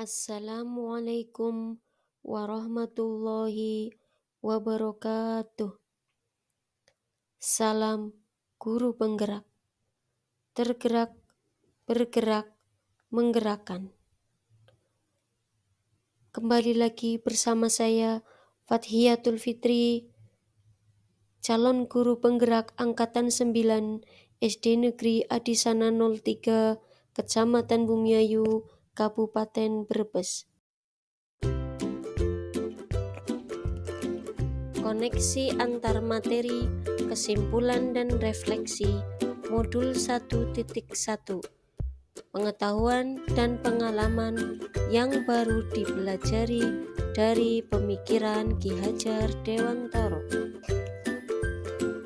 Assalamualaikum warahmatullahi wabarakatuh. Salam guru penggerak, tergerak, bergerak, menggerakkan. Kembali lagi bersama saya Fathiyatul Fitri, calon guru penggerak Angkatan 9 SD Negeri Adisana 03, Kecamatan Bumiayu, Kabupaten Brebes. Koneksi antar materi, kesimpulan dan refleksi, modul 1.1. Pengetahuan dan pengalaman yang baru dipelajari dari pemikiran Ki Hajar Dewantoro.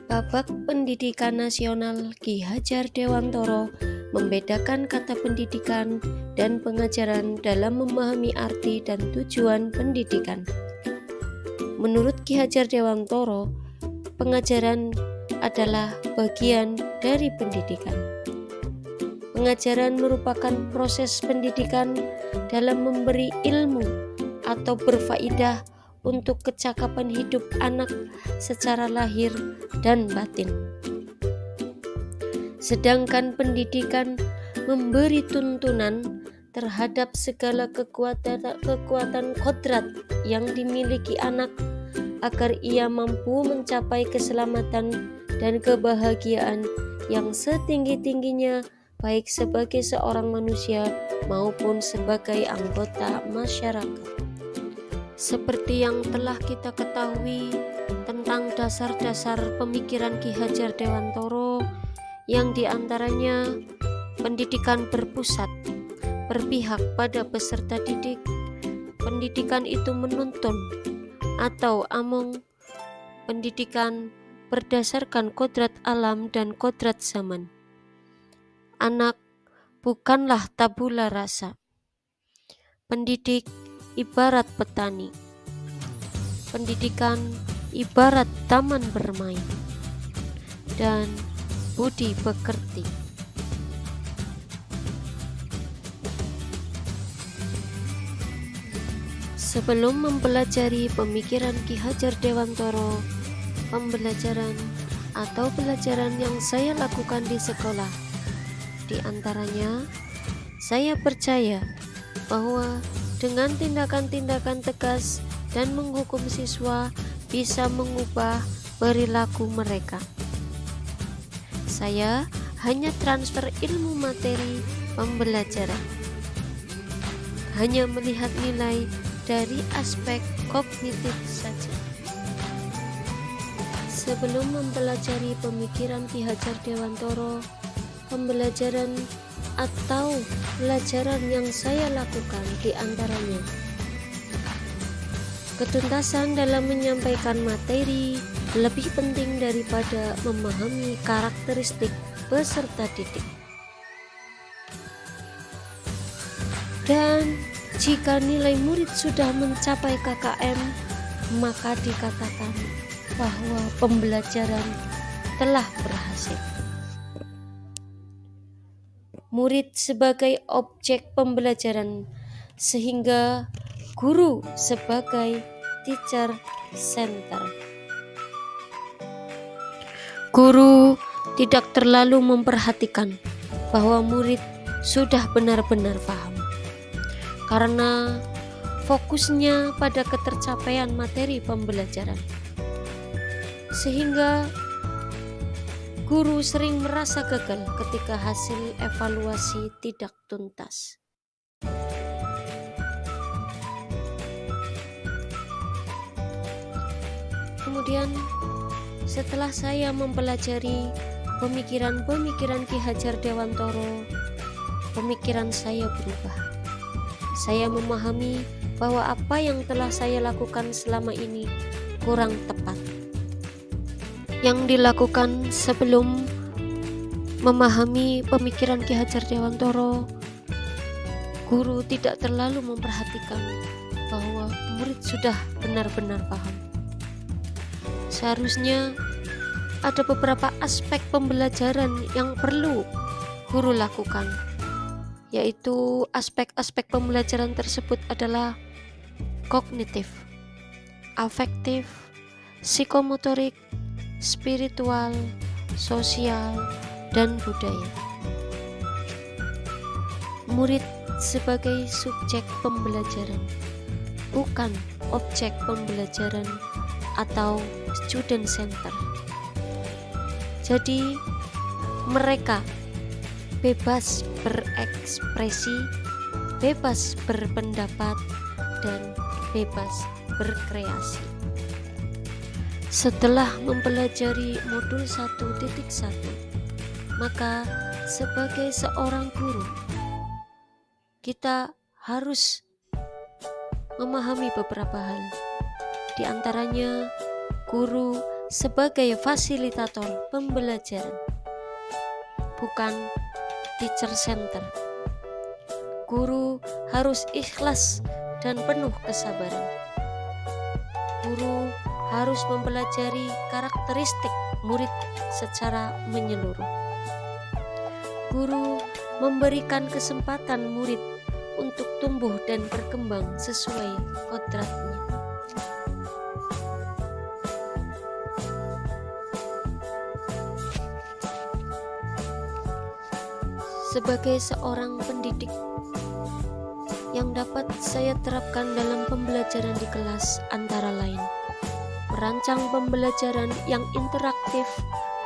Babak Pendidikan Nasional Ki Hajar Dewantoro membedakan kata pendidikan dan pengajaran dalam memahami arti dan tujuan pendidikan. Menurut Ki Hajar Dewantoro, pengajaran adalah bagian dari pendidikan. Pengajaran merupakan proses pendidikan dalam memberi ilmu atau berfaedah untuk kecakapan hidup anak secara lahir dan batin. Sedangkan pendidikan memberi tuntunan terhadap segala kekuatan kodrat yang dimiliki anak agar ia mampu mencapai keselamatan dan kebahagiaan yang setinggi-tingginya, baik sebagai seorang manusia maupun sebagai anggota masyarakat. Seperti yang telah kita ketahui tentang dasar-dasar pemikiran Ki Hajar Dewantoro, yang diantaranya pendidikan berpihak pada peserta didik. Pendidikan itu menuntun atau among. Pendidikan berdasarkan kodrat alam dan kodrat zaman. Anak bukanlah tabula rasa. Pendidik ibarat petani. Pendidikan ibarat taman bermain. Dan budi pekerti. Sebelum mempelajari pemikiran Ki Hajar Dewantoro, pembelajaran atau pelajaran yang saya lakukan di sekolah, di antaranya saya percaya bahwa dengan tindakan-tindakan tegas dan menghukum siswa bisa mengubah perilaku mereka. Saya hanya transfer ilmu materi pembelajaran, hanya melihat nilai dari aspek kognitif saja. Sebelum mempelajari pemikiran Ki Hajar Dewantoro, pembelajaran atau pelajaran yang saya lakukan di antaranya ketuntasan dalam menyampaikan materi lebih penting daripada memahami karakteristik peserta didik. Dan jika nilai murid sudah mencapai KKM, maka dikatakan bahwa pembelajaran telah berhasil. Murid sebagai objek pembelajaran, sehingga guru sebagai teacher center. Guru tidak terlalu memperhatikan bahwa murid sudah benar-benar paham, karena fokusnya pada ketercapaian materi pembelajaran, sehingga guru sering merasa gagal ketika hasil evaluasi tidak tuntas. Kemudian setelah saya mempelajari pemikiran-pemikiran Ki Hajar Dewantoro, pemikiran saya berubah. Saya memahami bahwa apa yang telah saya lakukan selama ini kurang tepat. Yang dilakukan sebelum memahami pemikiran Ki Hajar Dewantoro, guru tidak terlalu memperhatikan bahwa murid sudah benar-benar paham. Seharusnya ada beberapa aspek pembelajaran yang perlu guru lakukan, yaitu aspek-aspek pembelajaran tersebut adalah kognitif, afektif, psikomotorik, spiritual, sosial, dan budaya. Murid sebagai subjek pembelajaran, bukan objek pembelajaran atau student center. Jadi mereka bebas berekspresi, bebas berpendapat, dan bebas berkreasi. Setelah mempelajari modul 1.1, maka sebagai seorang guru, kita harus memahami beberapa hal. Di antaranya, guru sebagai fasilitator pembelajaran, bukan teacher center. Guru harus ikhlas dan penuh kesabaran. Guru harus mempelajari karakteristik murid secara menyeluruh. Guru memberikan kesempatan murid untuk tumbuh dan berkembang sesuai kodratnya. Sebagai seorang pendidik, yang dapat saya terapkan dalam pembelajaran di kelas antara lain merancang pembelajaran yang interaktif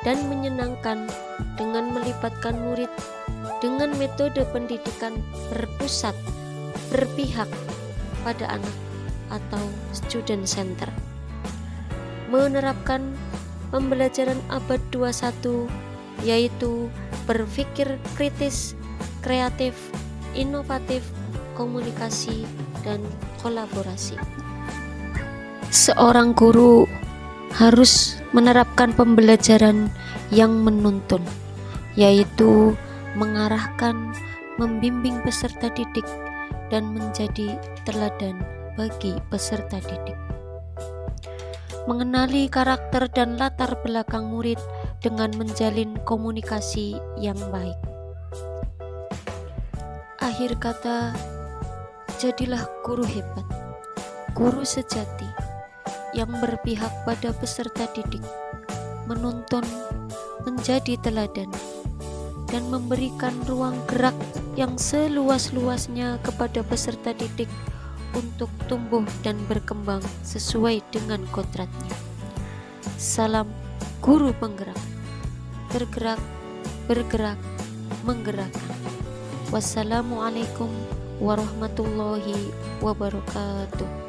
dan menyenangkan dengan melibatkan murid dengan metode pendidikan berpusat, berpihak pada anak atau student center. Menerapkan pembelajaran abad 21 yaitu berpikir kritis, kreatif, inovatif, komunikasi, dan kolaborasi. Seorang guru harus menerapkan pembelajaran yang menuntun, yaitu mengarahkan, membimbing peserta didik, dan menjadi teladan bagi peserta didik. Mengenali karakter dan latar belakang murid dengan menjalin komunikasi yang baik. Akhir kata, jadilah guru hebat, guru sejati yang berpihak pada peserta didik, menuntun, menjadi teladan, dan memberikan ruang gerak yang seluas-luasnya kepada peserta didik untuk tumbuh dan berkembang sesuai dengan kodratnya. Salam guru penggerak, tergerak, bergerak, menggerakkan. Wassalamualaikum warahmatullahi wabarakatuh.